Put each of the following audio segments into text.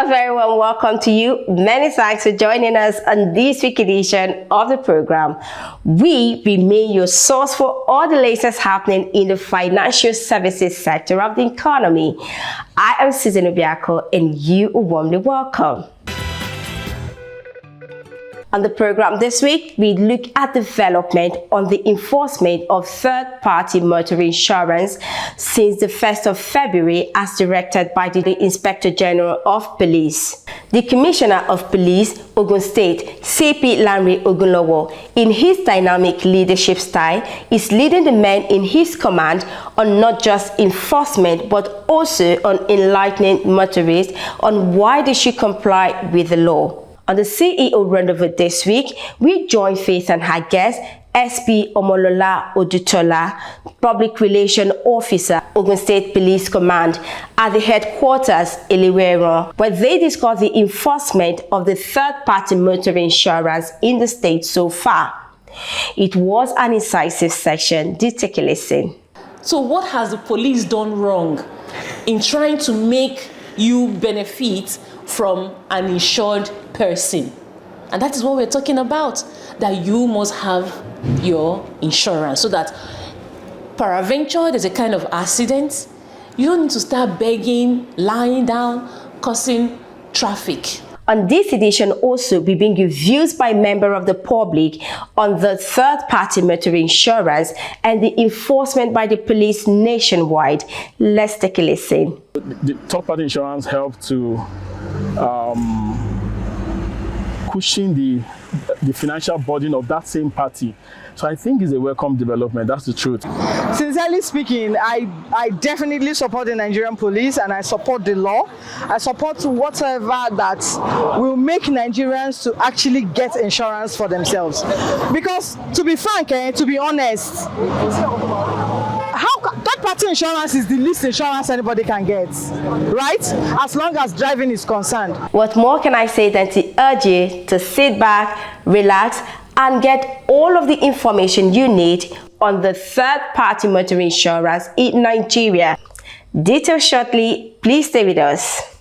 A very warm welcome to you. Many thanks for joining us on this week's edition of the program. We remain your source for all the latest happening in the financial services sector of the economy. I am Susan Obiako and you are warmly welcome. On the program this week, we look at development on the enforcement of third-party motor insurance since the 1st of February as directed by the Inspector General of Police. The Commissioner of Police, Ogun State, CP Lanre Ogunlowo, in his dynamic leadership style, is leading the men in his command on not just enforcement but also on enlightening motorists on why they should comply with the law. On the CEO Rendezvous this week, we join Faith and her guest, SP Omolola Odutola, Public Relations Officer, Ogun State Police Command, at the headquarters, Eliwero, where they discuss the enforcement of the third-party motor insurance in the state so far. It was an incisive session. Do take a listen. So what has the police done wrong in trying to make you benefit from an insured person? And that is what we're talking about, that you must have your insurance so that peradventure there's a kind of accident, you don't need to start begging, lying down, causing traffic. On this edition also, we bring you views by members of the public on the third-party motor insurance and the enforcement by the police nationwide. Let's take a listen. The third-party insurance helps to cushion the financial burden of that same party. So I think it's a welcome development. That's the truth. Sincerely speaking, I definitely support the Nigerian police and I support the law. I support whatever that will make Nigerians to actually get insurance for themselves. Because to be frank, to be honest, third-party insurance is the least insurance anybody can get, right? As long as driving is concerned. What more can I say than to urge you to sit back, relax, and get all of the information you need on the third-party motor insurance in Nigeria. Details shortly. Please stay with us.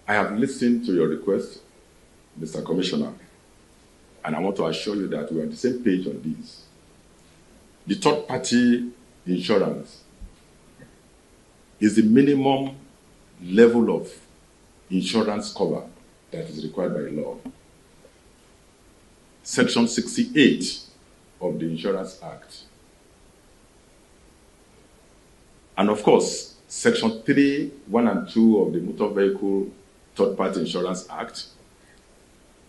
I have listened to your request, Mr. Commissioner, and I want to assure you that we're on the same page on this. The third-party insurance is the minimum level of insurance cover that is required by law. Section 68 of the Insurance Act. And of course, Section 3, 1 and 2 of the Motor Vehicle Third-Party Insurance Act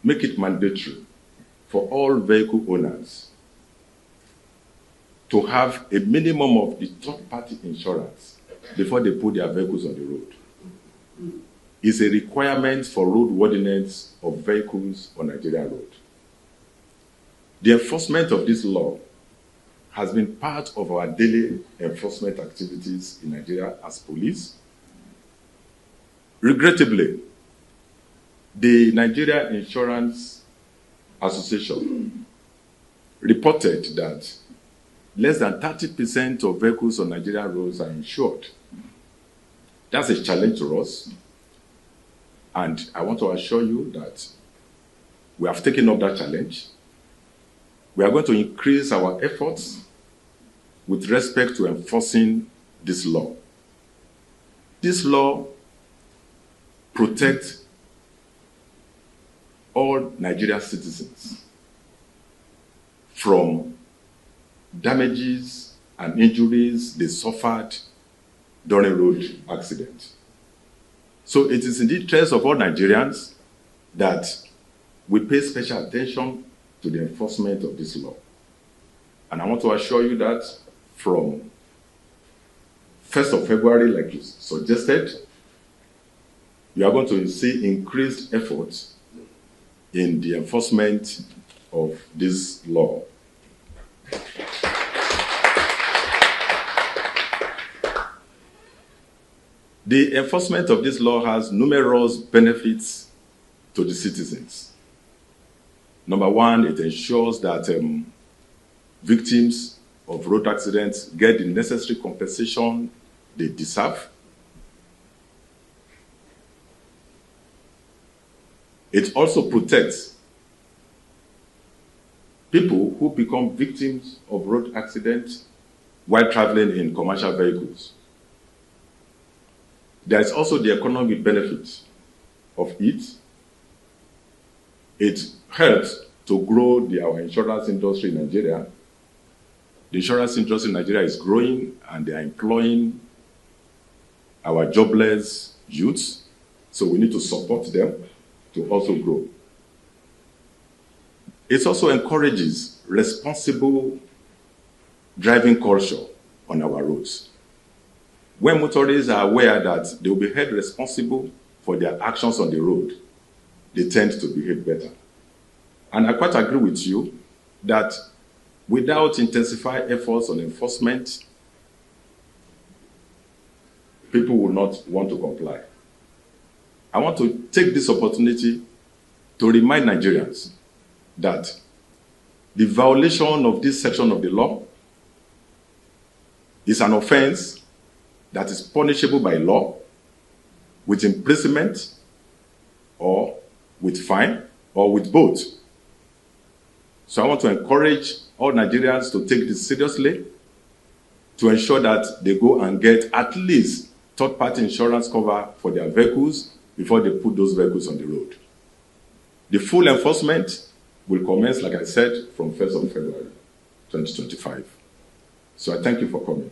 make it mandatory for all vehicle owners to have a minimum of the third-party insurance before they put their vehicles on the road. It's a requirement for roadworthiness of vehicles on Nigerian road. The enforcement of this law has been part of our daily enforcement activities in Nigeria as police. Regrettably, the Nigeria Insurance Association reported that less than 30% of vehicles on Nigerian roads are insured. That's a challenge to us, and I want to assure you that we have taken up that challenge. We are going to increase our efforts with respect to enforcing this law. This law protects all Nigerian citizens from damages and injuries they suffered during road accidents. So it is in the interest of all Nigerians that we pay special attention to the enforcement of this law. And I want to assure you that from 1st of February, like you suggested, you are going to see increased efforts in the enforcement of this law. The enforcement of this law has numerous benefits to the citizens. Number one, it ensures that victims of road accidents get the necessary compensation they deserve. It also protects people who become victims of road accidents while traveling in commercial vehicles. There is also the economic benefit of it. It helps to grow our insurance industry in Nigeria. The insurance industry in Nigeria is growing, and they are employing our jobless youths, so we need to support them to also grow. It also encourages responsible driving culture on our roads. When motorists are aware that they will be held responsible for their actions on the road, they tend to behave better. And I quite agree with you that without intensified efforts on enforcement, people will not want to comply. I want to take this opportunity to remind Nigerians that the violation of this section of the law is an offense that is punishable by law with imprisonment or with fine or with both. So I want to encourage all Nigerians to take this seriously, to ensure that they go and get at least third-party insurance cover for their vehicles before they put those vehicles on the road. The full enforcement will commence, like I said, from 1st of February 2025. So I thank you for coming.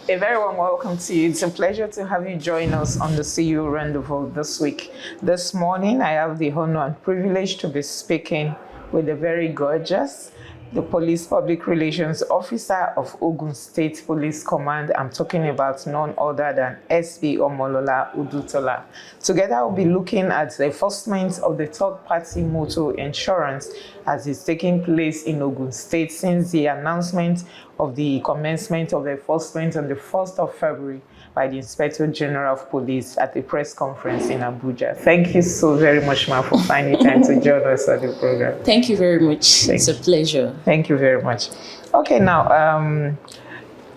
A very warm welcome to you. It's a pleasure to have you join us on the CU Rendezvous this week. This morning, I have the honor and privilege to be speaking with the very gorgeous, the Police Public Relations Officer of Ogun State Police Command. I'm talking about none other than SB Omolola Udutola. Together, we'll be looking at the enforcement of the third-party motor insurance as it's taking place in Ogun State since the announcement of the commencement of the enforcement on the 1st of February by the Inspector General of Police at the press conference in Abuja. Thank you so very much, ma'am, for finding time to join us at the program. Thank you very much. It's a pleasure. Thank you very much. Okay, now,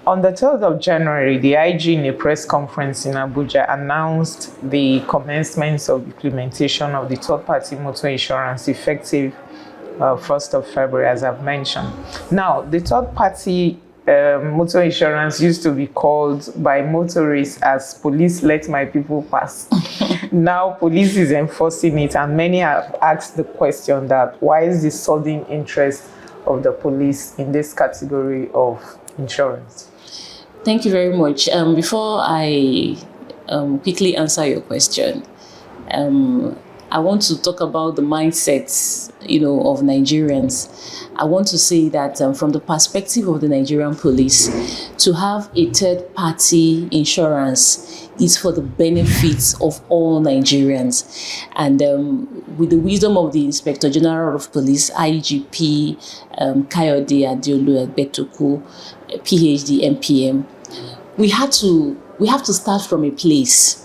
on the 3rd of January, the IG in a press conference in Abuja announced the commencement of implementation of the third-party motor insurance effective 1st of February, as I've mentioned. Now, the third-party motor insurance used to be called by motorists as "Police Let My People Pass." Now, police is enforcing it, and many have asked the question that why is the sudden interest of the police in this category of insurance? Thank you very much. Before I quickly answer your question, I want to talk about the mindsets, of Nigerians. I want to say that from the perspective of the Nigerian police, to have a third-party insurance is for the benefits of all Nigerians. And with the wisdom of the Inspector General of Police, IGP Kayode Adeolu Egbetoku, PhD, MPM, we have to start from a place.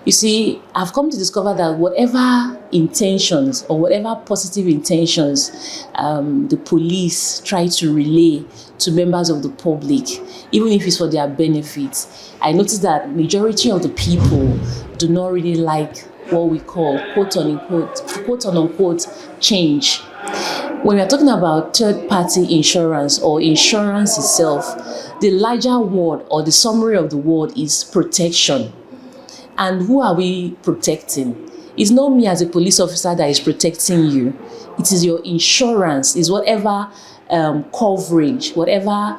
You see, I've come to discover that whatever intentions or whatever positive intentions the police try to relay to members of the public, even if it's for their benefit, I noticed that majority of the people do not really like what we call quote unquote change. When we're talking about third-party insurance or insurance itself, the larger word or the summary of the word is protection. And who are we protecting? It's not me as a police officer that is protecting you. It is your insurance, is whatever coverage, whatever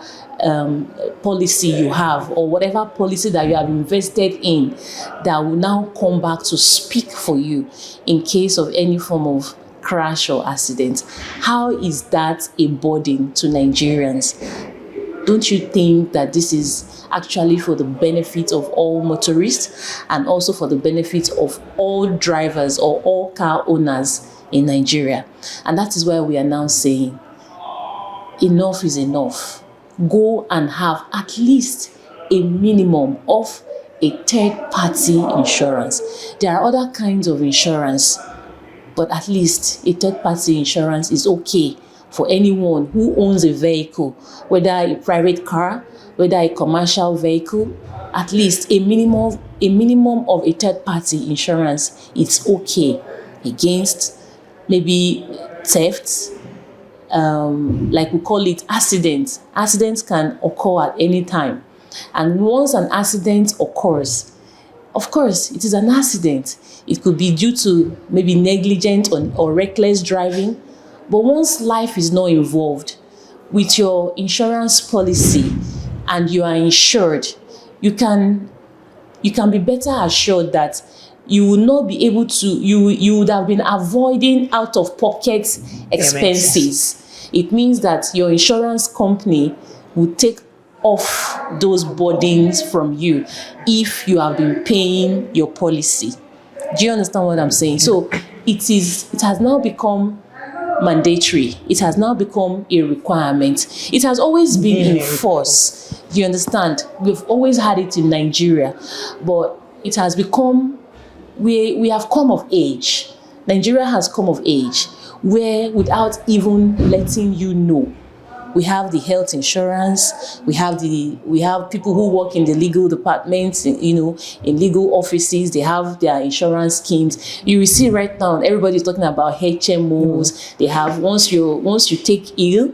policy you have, or whatever policy that you have invested in that will now come back to speak for you in case of any form of crash or accident. How is that a burden to Nigerians? Don't you think that this is actually for the benefit of all motorists and also for the benefit of all drivers or all car owners in Nigeria? And that is why we are now saying enough is enough. Go and have at least a minimum of a third-party insurance. There are other kinds of insurance, but at least a third-party insurance is okay for anyone who owns a vehicle, whether a private car, whether a commercial vehicle. At least a minimum of a third-party insurance is okay against maybe theft, like we call it accidents. Accidents can occur at any time. And once an accident occurs, of course, it is an accident. It could be due to maybe negligent or reckless driving. But once life is not involved, with your insurance policy and you are insured, you can be better assured that you will not be able to, you would have been avoiding out-of-pocket expenses. It means that your insurance company will take off those burdens from you if you have been paying your policy. Do you understand what I'm saying? So it has now become mandatory. It has now become a requirement. It has always been in force. Do you understand? We've always had it in Nigeria, but it has become, we have come of age. Nigeria has come of age where, without even letting you know, we have the health insurance, we have people who work in the legal departments, in legal offices, they have their insurance schemes. You will see right now, everybody's talking about HMOs. They have, once you take ill,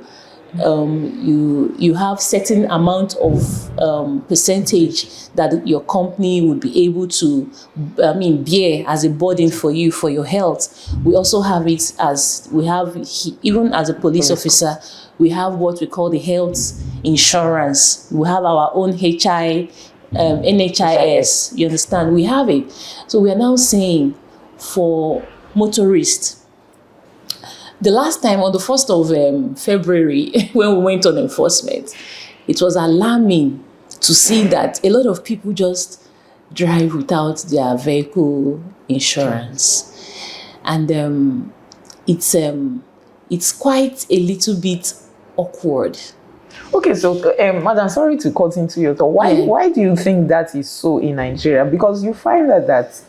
you have certain amount of percentage that your company would be able to, bear as a burden for you, for your health. We also have it even as a police officer, we have what we call the health insurance. We have our own NHIS, you understand? We have it. So we are now saying for motorists, the last time on the 1st of February, when we went on enforcement, it was alarming to see that a lot of people just drive without their vehicle insurance. And it's quite a little bit awkward. Okay, so Madam, sorry to cut into your thought. Why do you think that is so in Nigeria? Because you find that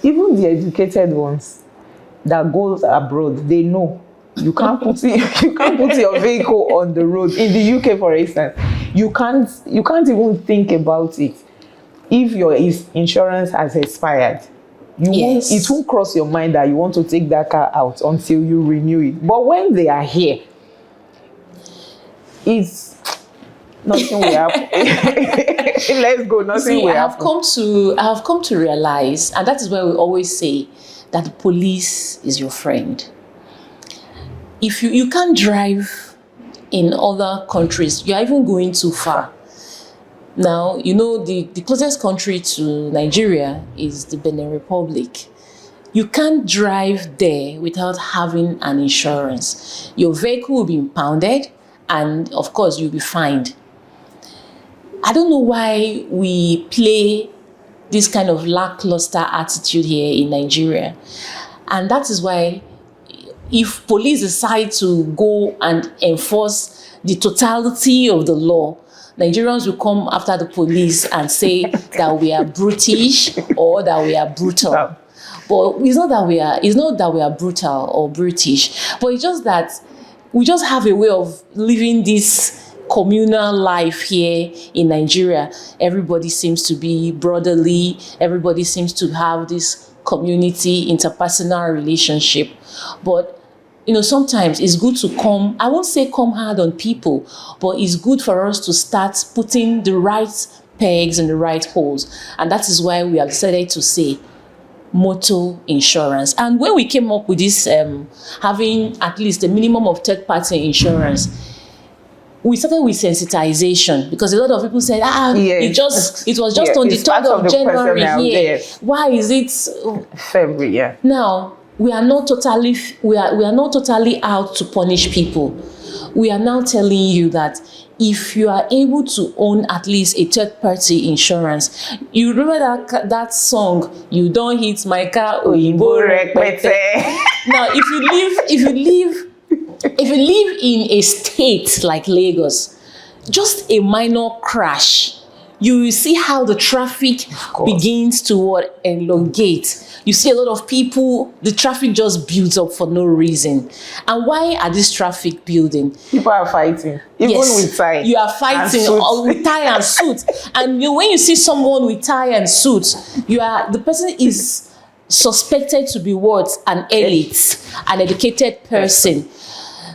even the educated ones that go abroad, they know you can't put your vehicle on the road. In the UK, for instance, you can't even think about it if your insurance has expired. It won't cross your mind that you want to take that car out until you renew it. But when they are here, it's nothing will happen. Let's go. Nothing will happen. I have come to realize, and that is why we always say that the police is your friend. If you can't drive in other countries, you're even going too far. Now, the closest country to Nigeria is the Benin Republic. you can't drive there without having an insurance. Your vehicle will be impounded, and of course, you'll be fined. I don't know why we play this kind of lackluster attitude here in Nigeria. And that is why if police decide to go and enforce the totality of the law, Nigerians will come after the police and say that we are brutish or that we are brutal. But it's not that we are brutal or brutish, but it's just that we just have a way of living this communal life here in Nigeria. Everybody seems to be brotherly. Everybody seems to have this community, interpersonal relationship. But sometimes it's good to I won't say come hard on people, but it's good for us to start putting the right pegs in the right holes. And that is why we have decided to say motor insurance. And when we came up with this, having at least a minimum of third-party insurance, we started with sensitization, because a lot of people said, yes. it was just on the 3rd of January here. Yes. Why is it February? Yeah. Now, we are not totally out to punish people. We are now telling you that if you are able to own at least a third-party insurance, you remember that song, "You Don't Hit My Car, Oyinbo Repete." Now, if you live in a state like Lagos, just a minor crash, you will see how the traffic begins to elongate. You see a lot of people, the traffic just builds up for no reason. And why are this traffic building? People are fighting, even with tie. You are fighting with tie and suit. And when you see someone with tie and suit, the person is suspected to be what? An elite, an educated person.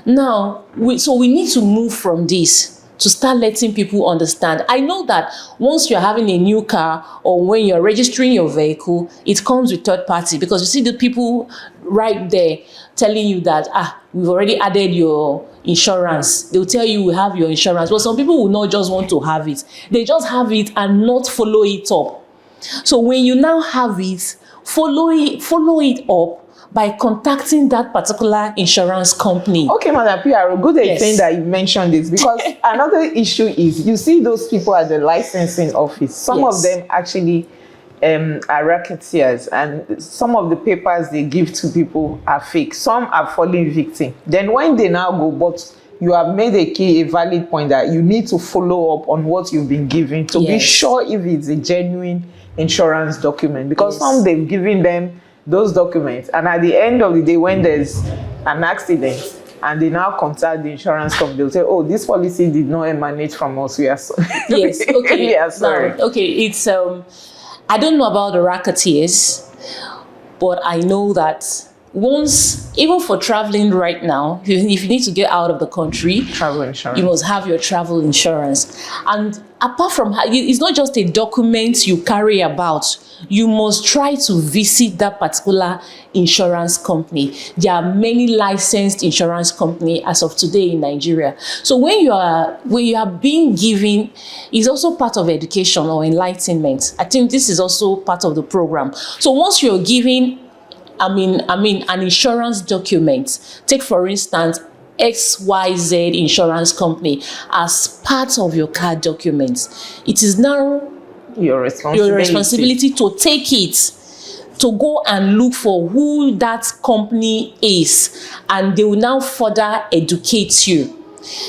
Now, so we need to move from this to start letting people understand. I know that once you're having a new car or when you're registering your vehicle, it comes with third party, because you see the people right there telling you that, we've already added your insurance. They'll tell you we have your insurance. But some people will not just want to have it. They just have it and not follow it up. So when you now have it, follow it up by contacting that particular insurance company. Okay, Madam PR, good thing that you mentioned this, because another issue is you see those people at the licensing office. Some of them actually are racketeers, and some of the papers they give to people are fake. Some are falling victim. Then when they now go, but you have made a valid point that you need to follow up on what you've been given to be sure if it's a genuine insurance document, because some they've given them those documents, and at the end of the day, when there's an accident and they now contact the insurance company, they'll say, oh, this policy did not emanate from us, we are sorry. Yes, okay. We are sorry. Now, okay, it's I don't know about the racketeers, but I know that once, even for traveling right now, if you need to get out of the country, travel insurance, you must have your travel insurance. And apart from, it's not just a document you carry about. You must try to visit that particular insurance company. There are many licensed insurance companies as of today in Nigeria. So when you are being given, it's also part of education or enlightenment. I think this is also part of the program. So once you're giving, an insurance document, take for instance XYZ insurance company as part of your car documents, it is now your responsibility to take it, to go and look for who that company is, and they will now further educate you.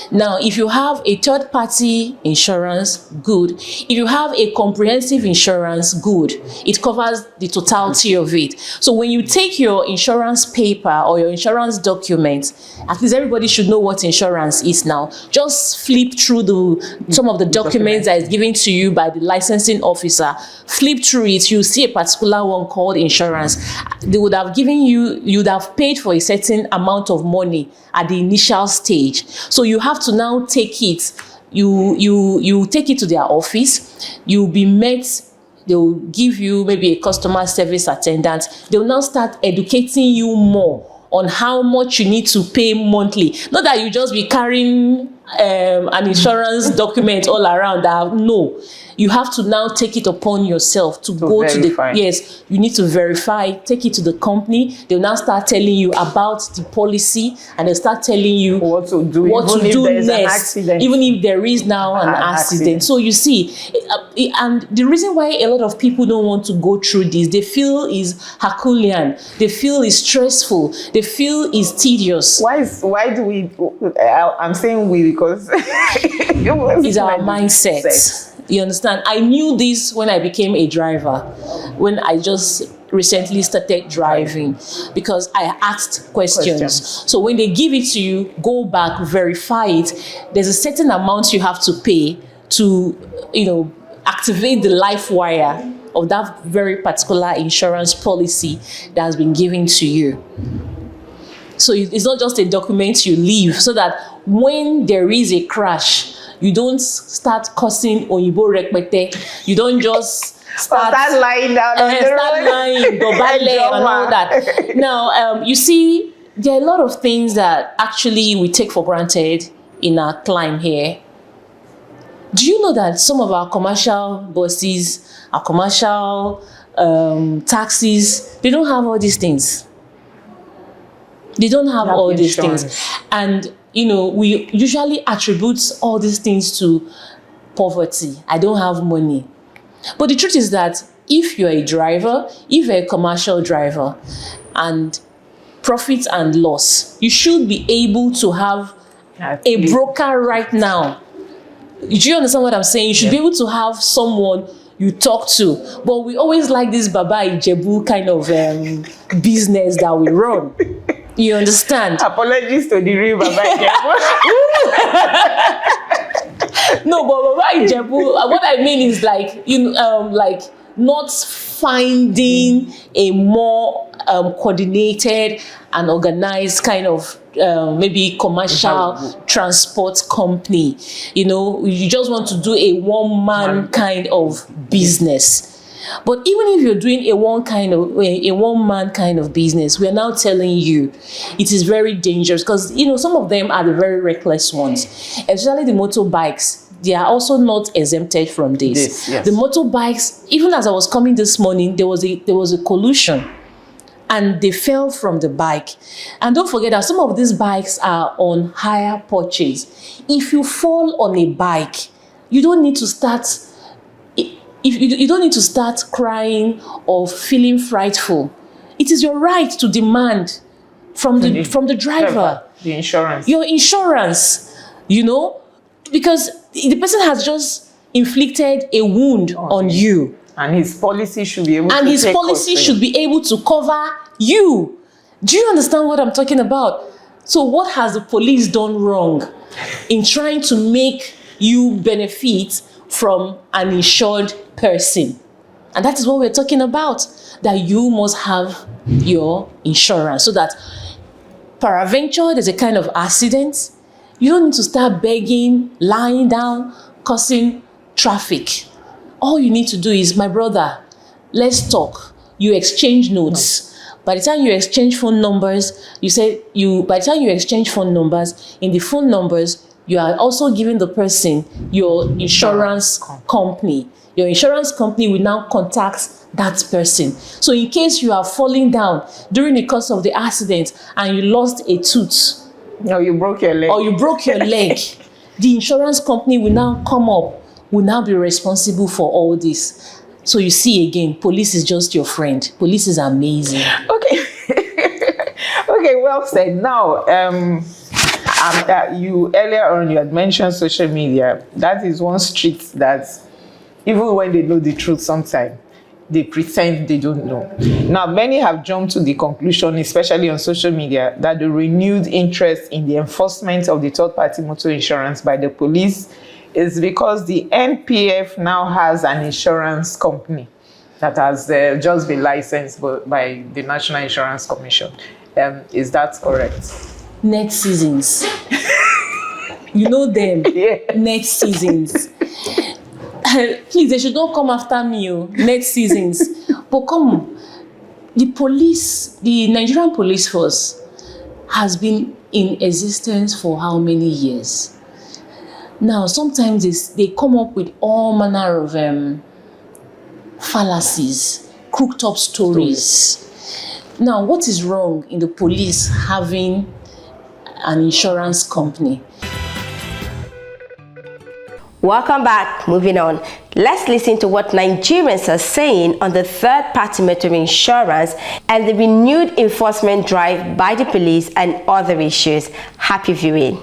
Now, if you have a third-party insurance, good. If you have a comprehensive insurance, good. It covers the totality of it. So when you take your insurance paper or your insurance document, at least everybody should know what insurance is now. Just flip through some of the documents that is given to you by the licensing officer. Flip through it, you see a particular one called insurance. They would have given you, you'd have paid for a certain amount of money at the initial stage. So you have to now take it. You take it to their office. You'll be met. They'll give you maybe a customer service attendant. They'll now start educating you more on how much you need to pay monthly. Not that you just be carrying an insurance document all around that. No, you have to now take it upon yourself to go verify. to the, yes, you need to verify, take it to the company. They'll now start telling you about the policy, and they'll start telling you What to do, what even to if do there is an next, accident. even if there is now an accident. So you see, and the reason why a lot of people don't want to go through this, they feel is Herculean, they feel is stressful, they feel is tedious. Why do we, I'm saying we because It's our mindset. You understand? I knew this when I became a driver, when I just recently started driving, because I asked questions. So when they give it to you, go back, verify it. There's a certain amount you have to pay to, activate the life wire of that very particular insurance policy that has been given to you. So it's not just a document you leave, so that when there is a crash, you don't start cursing Oyibo Rekpete. You don't just start lying down on the start road. lying, dobale and all that. Now, you see, there are a lot of things that actually we take for granted in our climb here. Do you know that some of our commercial buses, our commercial taxis, they don't have all these things? They don't have all these things. And, we usually attribute all these things to poverty. I don't have money. But the truth is that if you're a driver, if you're a commercial driver, and profit and loss, you should be able to have a broker right now. Do you understand what I'm saying? You should be able to have someone you talk to. But we always like this Baba Ijebu kind of business that we run. You understand? Apologies to the real Baba Ijebu. No, but Baba Ijebu, what I mean is like not finding a more coordinated and organized kind of maybe commercial transport company. You just want to do a one-man kind of business. But even if you're doing a one-man kind of business, we are now telling you it is very dangerous, because some of them are the very reckless ones, especially the motorbikes. They are also not exempted from this. Yes. The motorbikes, even as I was coming this morning, there was a collision, and they fell from the bike. And don't forget that some of these bikes are on hire purchase. If you fall on a bike, you don't need to start. You don't need to start crying or feeling frightful. It is your right to demand from the driver, the insurance, your insurance, because the person has just inflicted a wound on you, and his policy should be able to cover you. Do you understand what I'm talking about? So what has the police done wrong in trying to make you benefit from an insured person? And that is what we're talking about, that you must have your insurance, so that peradventure there's a kind of accident, you don't need to start begging, lying down, causing traffic. All you need to do is, my brother, let's talk. You exchange notes. By the time you exchange phone numbers, by the time you exchange phone numbers, in the phone numbers, you are also giving the person your insurance company. Your insurance company will now contact that person. So in case you are falling down during the course of the accident and you lost a tooth, or you broke your leg, the insurance company will now come up, will now be responsible for all this. So you see again, police is just your friend. Police is amazing. Okay. Okay, well said. Now, you earlier on, you had mentioned social media. That is one street that, even when they know the truth, sometimes they pretend they don't know. Now, many have jumped to the conclusion, especially on social media, that the renewed interest in the enforcement of the third-party motor insurance by the police is because the NPF now has an insurance company that has just been licensed by the National Insurance Commission. Is that correct? Net seasons. You know them. Yeah. Net seasons. Please, they should not come after me. Net seasons. But come, the Nigerian police force has been in existence for how many years? Now, sometimes they come up with all manner of fallacies, crooked up stories. Now, what is wrong in the police having an insurance company? Welcome back. Moving on. Let's listen to what Nigerians are saying on the third-party motor insurance and the renewed enforcement drive by the police and other issues. Happy viewing.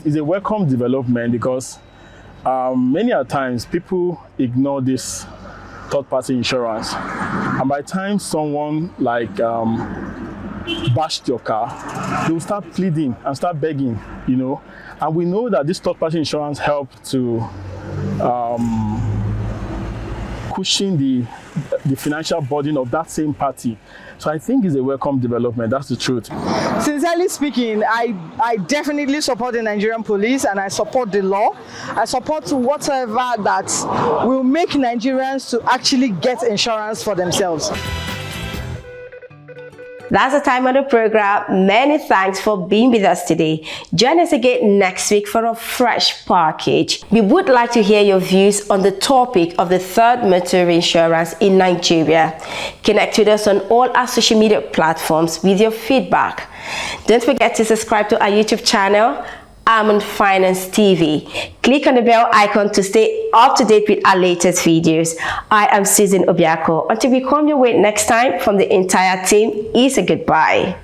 It's a welcome development because many a times people ignore this third-party insurance, and by the time someone like bashed your car, they will start pleading and start begging, you know. And we know that this third-party insurance helps to cushion the financial burden of that same party. So I think it's a welcome development. That's the truth. Sincerely speaking, I definitely support the Nigerian police and I support the law. I support whatever that will make Nigerians to actually get insurance for themselves. That's the time of the program. Many thanks for being with us today. Join us again next week for a fresh package. We would like to hear your views on the topic of the third motor insurance in Nigeria. Connect with us on all our social media platforms with your feedback. Don't forget to subscribe to our YouTube channel, Almond Finance TV. Click on the bell icon to stay up to date with our latest videos. I am Susan Obiako. Until we come your way next time, from the entire team, it's a goodbye.